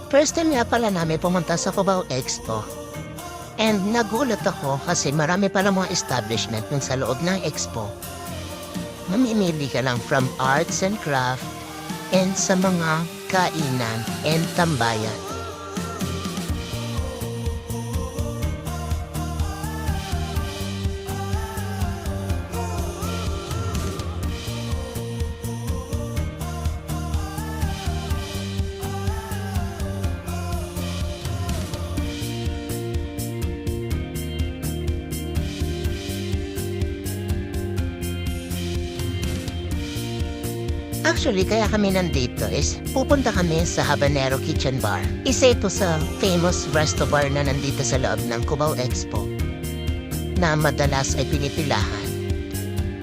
First time nga pala namin pumunta sa Cubao Expo. And nagulat ako kasi marami pala mga establishment dun sa loob ng expo. Mamimili ka lang from arts and craft and sa mga kainan and tambayan. Actually, kaya kami nandito is pupunta kami sa Habanero Kitchen Bar. Isa ito sa famous resto bar na nandito sa loob ng Cubao Expo na madalas ay pinipilahan.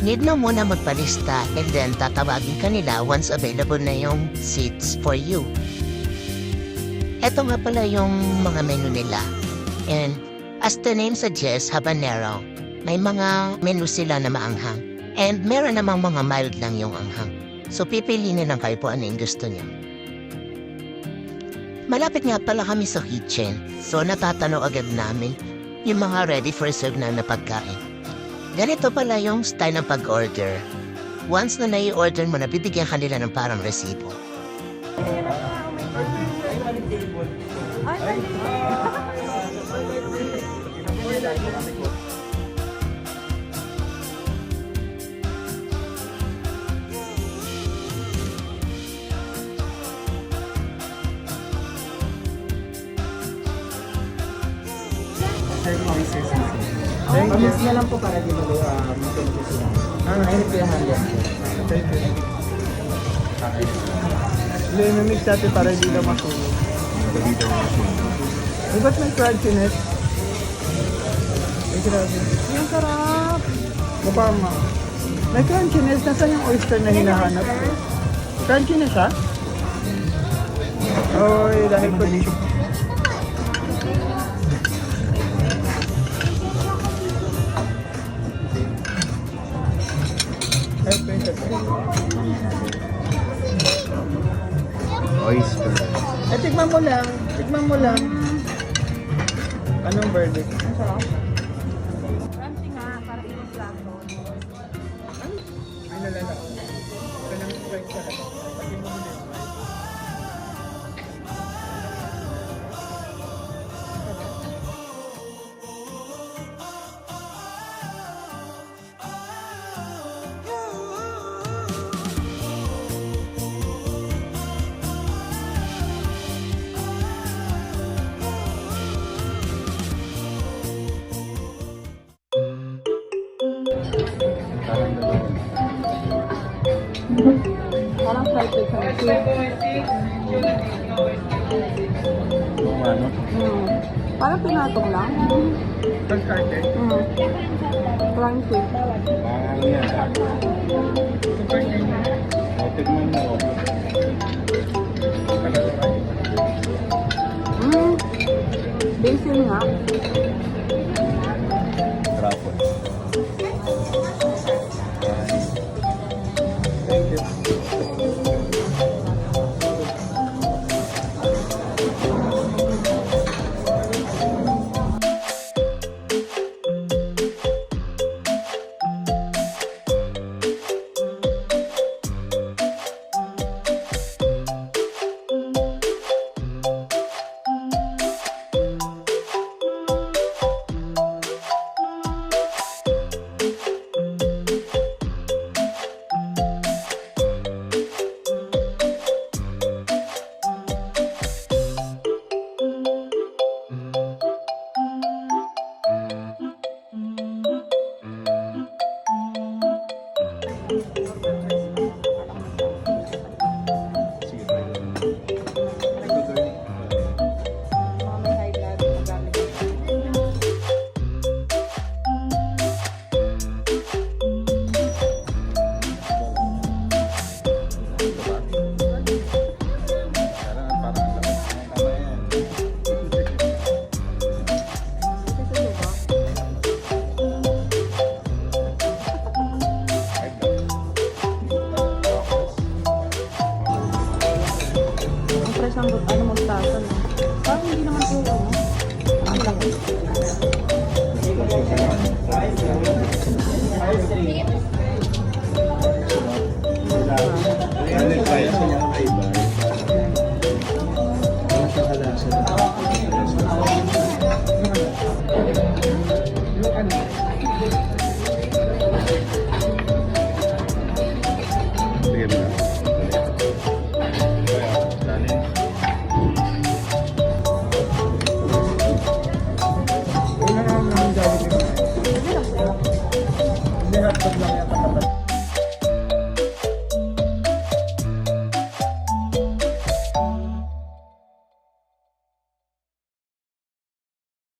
Need mo muna magpalista and then tatawagin kanila once available na yung seats for you. Ito nga pala yung mga menu nila. And as the name suggests, Habanero, may mga menu sila na maanghang. And meron namang mga mild lang yung anghang. So, pipiliin na lang kayo po ano yung gusto niyo. Malapit nga pala kami sa kitchen. So, natatanaw agad namin yung mga ready for serve na pagkain. Ganito pala yung style ng pag-order. Once na nai-order mo na, bibigyan kanila ng parang resibo. Pamis na lang po para di mag-thank you sila. Ay, pilahan yan. Thank you. Lemimix natin para hindi na masunog. Ay, ba't may crunchiness? Ay, grabe. Yung sarap. Mukha nga. May crunchiness. Nasaan yung oyster na hinahanap? Crunchiness, ha? Oy, dahil ko dito. Oyster. Eh, tikman mo lang. Tikman mo lang. Anong verdict? Crunchy nga, para yung plato. Ay, nalala. Kanang strike sa lahat. Pati mo muna yung mic. Parang fried fish ang soup. Kung ano? Parang pinatong lang. Pag-starter. Crunchy. Parang yan. O, tignan mo. Basil nga. Truffle. Thank you. Parang hindi naman po ano. Ang laki. Ano yung price niya kay Bar? Ano siya kalasa?